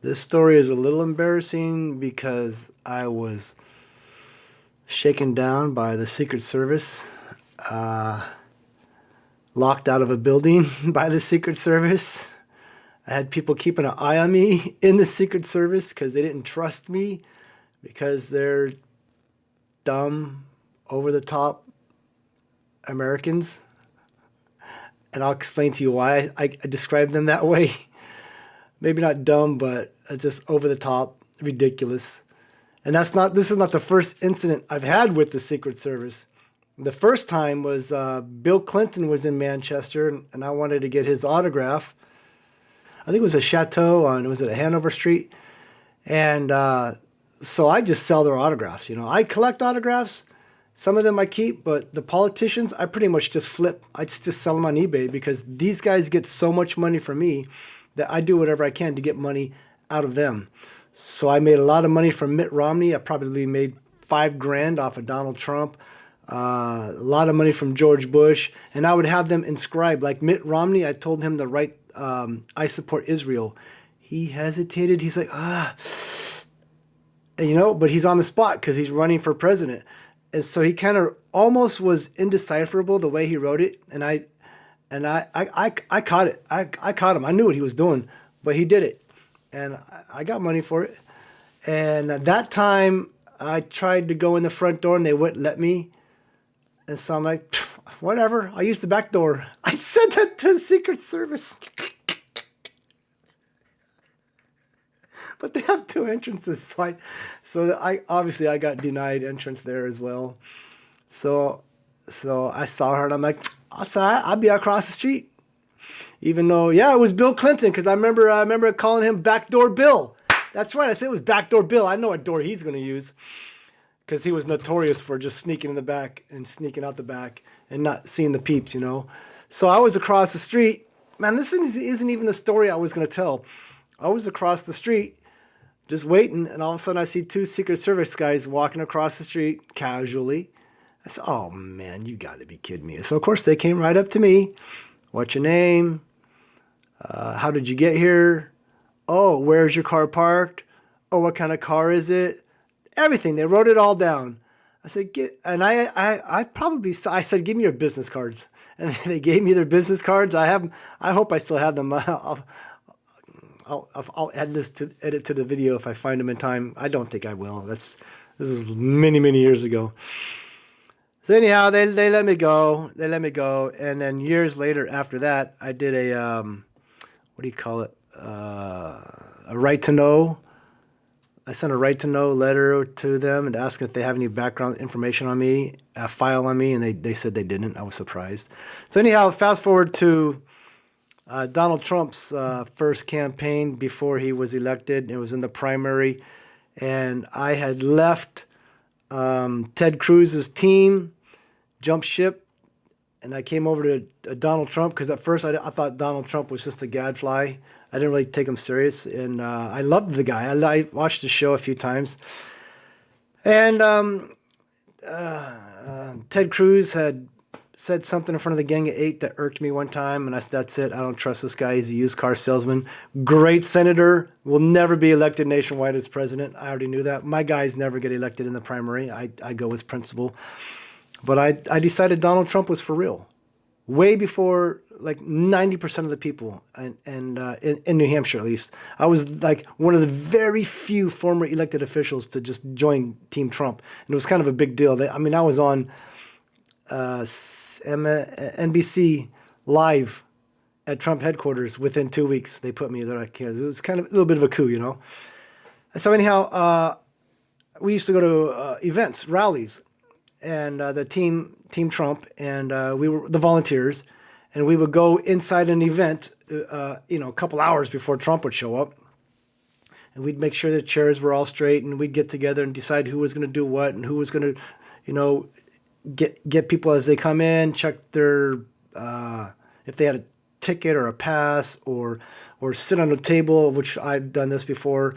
This story is a little embarrassing because I was shaken down by the Secret Service, uh, locked out of a building by the Secret Service. I had people keeping an eye on me in the Secret Service because they didn't trust me because they're dumb, over the top Americans. And I'll explain to you why I describe them that way. Maybe not dumb, but just over the top, ridiculous. And this is not the first incident I've had with the Secret Service. The first time was Bill Clinton was in Manchester, and I wanted to get his autograph. I think it was a chateau on, was it a Hanover Street? And so I just sell their autographs. I collect autographs. Some of them I keep, but the politicians, I pretty much just flip. I just sell them on eBay because these guys get so much money from me that I do whatever I can to get money out of them. So I made a lot of money from Mitt Romney. I probably made 5 grand off of Donald Trump. A lot of money from George Bush, and I would have them inscribed. Like Mitt Romney, I told him to write, "I support Israel." He hesitated. He's like, but he's on the spot because he's running for president, and so he kind of almost was indecipherable the way he wrote it, and I caught it. I caught him. I knew what he was doing, but he did it, and I got money for it. And at that time, I tried to go in the front door, and they wouldn't let me. And so I'm like, whatever. I used the back door. I said that to the Secret Service. But they have 2 entrances, so I obviously I got denied entrance there as well. So so I saw her and I'm like, I'll be across the street. Even though, yeah, it was Bill Clinton because I remember calling him Backdoor Bill. That's right. I said it was Backdoor Bill. I know what door he's going to use because he was notorious for just sneaking in the back and sneaking out the back and not seeing the peeps. So I was across the street. Man, this isn't even the story I was going to tell. I was across the street just waiting, and all of a sudden I see 2 Secret Service guys walking across the street casually. I said, oh man, you got to be kidding me. So of course they came right up to me. What's your name? How did you get here? Oh, where's your car parked? Oh, what kind of car is it? Everything. They wrote it all down. I said, I said, give me your business cards. And they gave me their business cards. I hope I still have them. I'll add this to edit to the video if I find them in time. I don't think I will. This was many, many years ago. So anyhow, they let me go. They let me go. And then years later after that, I did what do you call it? A right to know. I sent a right to know letter to them and asked if they have any background information on me, a file on me, and they said they didn't. I was surprised. So anyhow, fast forward to Donald Trump's first campaign before he was elected. It was in the primary, and I had left Ted Cruz's team, jumped ship, and I came over to Donald Trump because at first I thought Donald Trump was just a gadfly. I didn't really take him serious, and I loved the guy. I watched the show a few times, and Ted Cruz had said something in front of the Gang of Eight that irked me one time, and I said, "That's it. I don't trust this guy. He's a used car salesman. Great senator, will never be elected nationwide as president. I already knew that. My guys never get elected in the primary. I go with principle, but I decided Donald Trump was for real." Way before like 90% of the people in New Hampshire at least. I was like one of the very few former elected officials to just join Team Trump. And it was kind of a big deal. I mean, I was on NBC live at Trump headquarters within 2 weeks. They put me there. It was kind of a little bit of a coup. So anyhow, we used to go to events, rallies, and the Team Trump, and we were the volunteers, and we would go inside an event, a couple hours before Trump would show up, and we'd make sure the chairs were all straight, and we'd get together and decide who was going to do what and who was going to, get people as they come in, check their if they had a ticket or a pass or sit on a table, which I've done this before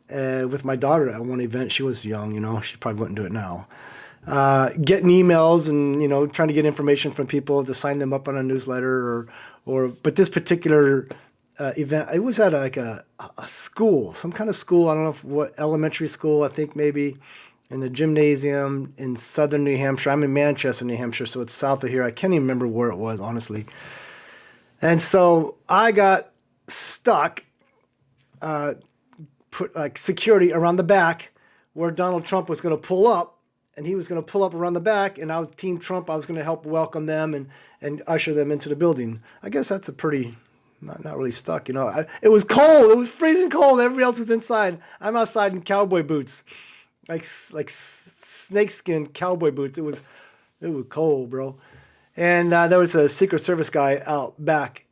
with my daughter at one event. She was young, she probably wouldn't do it now. Getting emails and trying to get information from people to sign them up on a newsletter but this particular event. It was at a school, some kind of school. I don't know what elementary school. I think maybe in the gymnasium in southern New Hampshire. I'm in Manchester, New Hampshire, so it's south of here. I can't even remember where it was, honestly. And so I got stuck, put like security around the back where Donald Trump was going to pull up, and he was going to pull up around the back, and I was Team Trump. I was going to help welcome them and usher them into the building. I guess that's a pretty, not really stuck, you know. It was cold. It was freezing cold. Everybody else was inside. I'm outside in cowboy boots, like snakeskin cowboy boots. It was cold, bro. And there was a Secret Service guy out back.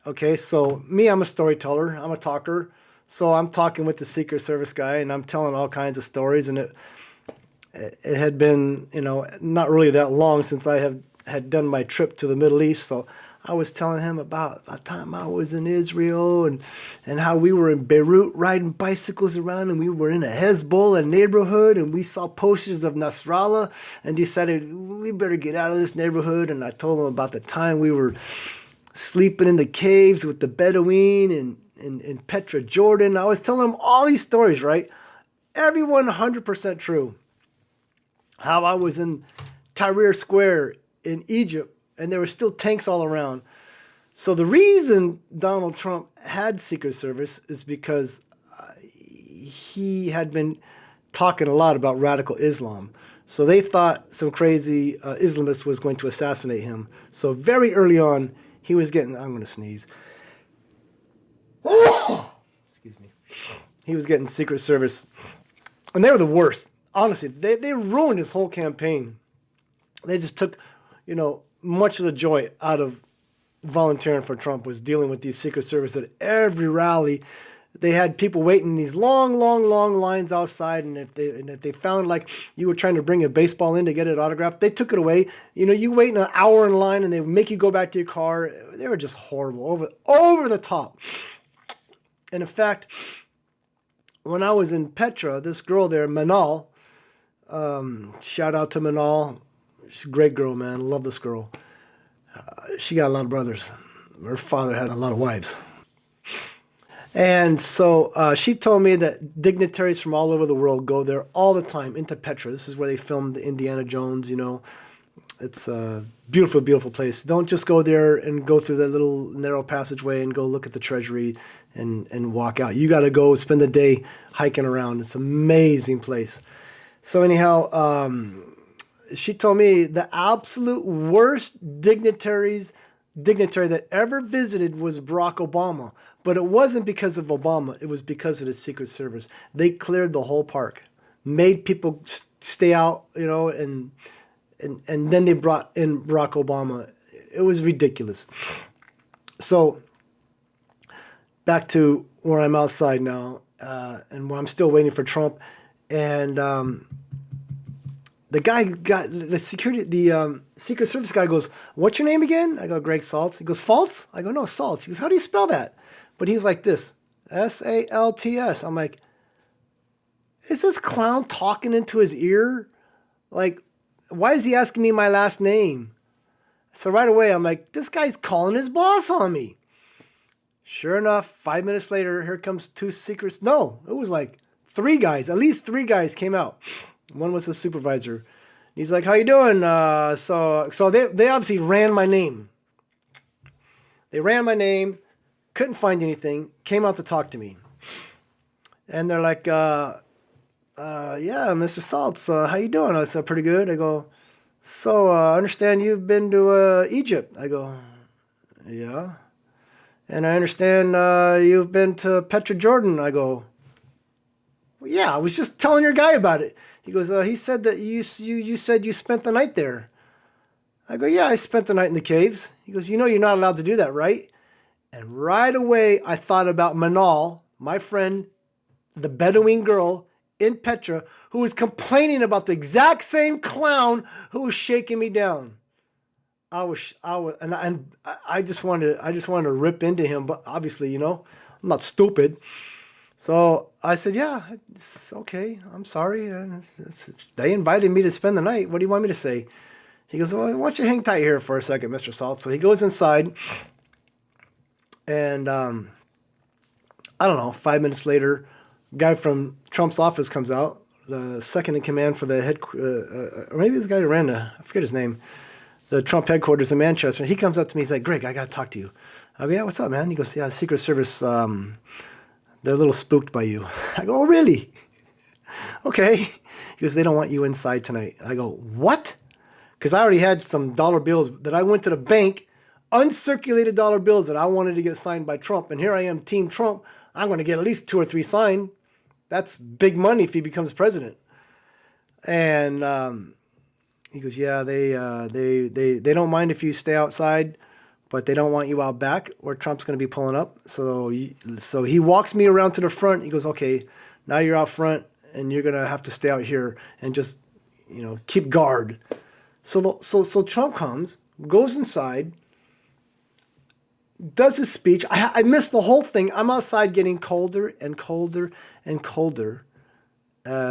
Okay, so me, I'm a storyteller. I'm a talker. So I'm talking with the Secret Service guy, and I'm telling all kinds of stories. And it had been, you know, not really that long since I had done my trip to the Middle East. So I was telling him about a time I was in Israel and how we were in Beirut riding bicycles around, and we were in a Hezbollah neighborhood, and we saw posters of Nasrallah and decided we better get out of this neighborhood. And I told him about the time we were sleeping in the caves with the Bedouin in Petra, Jordan. I was telling him all these stories, right? Everyone 100% true. How I was in Tahrir Square in Egypt, and there were still tanks all around. So the reason Donald Trump had Secret Service is because he had been talking a lot about radical Islam. So they thought some crazy Islamist was going to assassinate him. So very early on, he was getting, I'm going to sneeze. Excuse me. He was getting Secret Service. And they were the worst. Honestly, they ruined his whole campaign. They just took, you know, much of the joy out of volunteering for Trump was dealing with these Secret Service. At every rally, they had people waiting in these long lines outside. And if they found like you were trying to bring a baseball in to get it autographed, they took it away. You know, you wait an hour in line and they would make you go back to your car. They were just horrible, over the top. And in fact, when I was in Petra, this girl there, Manal, shout out to Manal. She's a great girl, man. Love this girl. She got a lot of brothers. Her father had a lot of wives. And so she told me that dignitaries from all over the world go there all the time into Petra. This is where they filmed the Indiana Jones, you know. It's a beautiful, beautiful place. Don't just go there and go through that little narrow passageway and go look at the treasury and walk out. You got to go spend the day hiking around. It's an amazing place. So anyhow, she told me the absolute worst dignitary that ever visited was Barack Obama. But it wasn't because of Obama. It was because of the Secret Service. They cleared the whole park, made people stay out, you know, and then they brought in Barack Obama. It was ridiculous. So back to where I'm outside now, and where I'm still waiting for Trump. And the guy got the security, the Secret Service guy goes, "What's your name again?" I go, "Greg Saltz." He goes, "Faltz?" I go, "No, Saltz." He goes, "How do you spell that?" But he was like this, Salts. I'm like, is this clown talking into his ear? Like, why is he asking me my last name? So right away, I'm like, this guy's calling his boss on me. Sure enough, 5 minutes later, here comes two secrets. No, it was like three guys. At least three guys came out. One was the supervisor. He's like, "How you doing?" So they obviously ran my name. They ran my name, couldn't find anything, came out to talk to me. And they're like, "Yeah, Mr. Saltz, how you doing?" I said, "Pretty good." I go, "So I understand you've been to Egypt." I go, "Yeah." "And I understand you've been to Petra, Jordan." I go, "Well, yeah, I was just telling your guy about it." He goes, "He said that you said you spent the night there." I go, "Yeah, I spent the night in the caves." He goes, "You know you're not allowed to do that, right?" And right away, I thought about Manal, my friend, the Bedouin girl in Petra, who was complaining about the exact same clown who was shaking me down. I just wanted to rip into him, but obviously, you know, I'm not stupid. So I said, "Yeah, it's okay. I'm sorry. They invited me to spend the night. What do you want me to say?" He goes, "Well, why don't you hang tight here for a second, Mr. Salt?" So he goes inside, and I don't know, 5 minutes later, guy from Trump's office comes out, the second in command for the head, or maybe this guy who ran I forget his name, the Trump headquarters in Manchester. He comes up to me, he's like, Greg, I got to talk to you. I go, yeah, what's up, man? He goes, yeah, Secret Service, they're a little spooked by you. I go, oh, really? Okay. He goes, they don't want you inside tonight. I go, what? Because I already had some dollar bills that I went to the bank, uncirculated dollar bills that I wanted to get signed by Trump. And here I am, Team Trump. I'm going to get at least 2 or 3 signed. That's big money if he becomes president. And he goes, yeah, they don't mind if you stay outside, but they don't want you out back where Trump's going to be pulling up. So he walks me around to the front. He goes, okay, now you're out front and you're going to have to stay out here and just, keep guard. So Trump comes, goes inside, does his speech. I missed the whole thing. I'm outside getting colder and colder and colder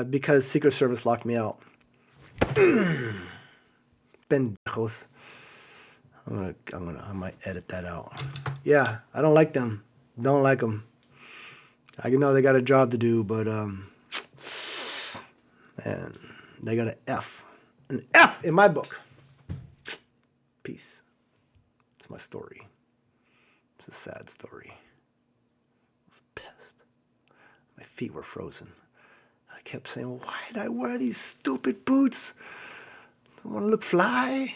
because Secret Service locked me out. Pendejos. I might edit that out. Yeah, I don't like them. Don't like them. I know they got a job to do, but man, they got an F in my book. Peace. It's my story. It's a sad story. I was pissed. My feet were frozen. I kept saying, why did I wear these stupid boots? I want to look fly.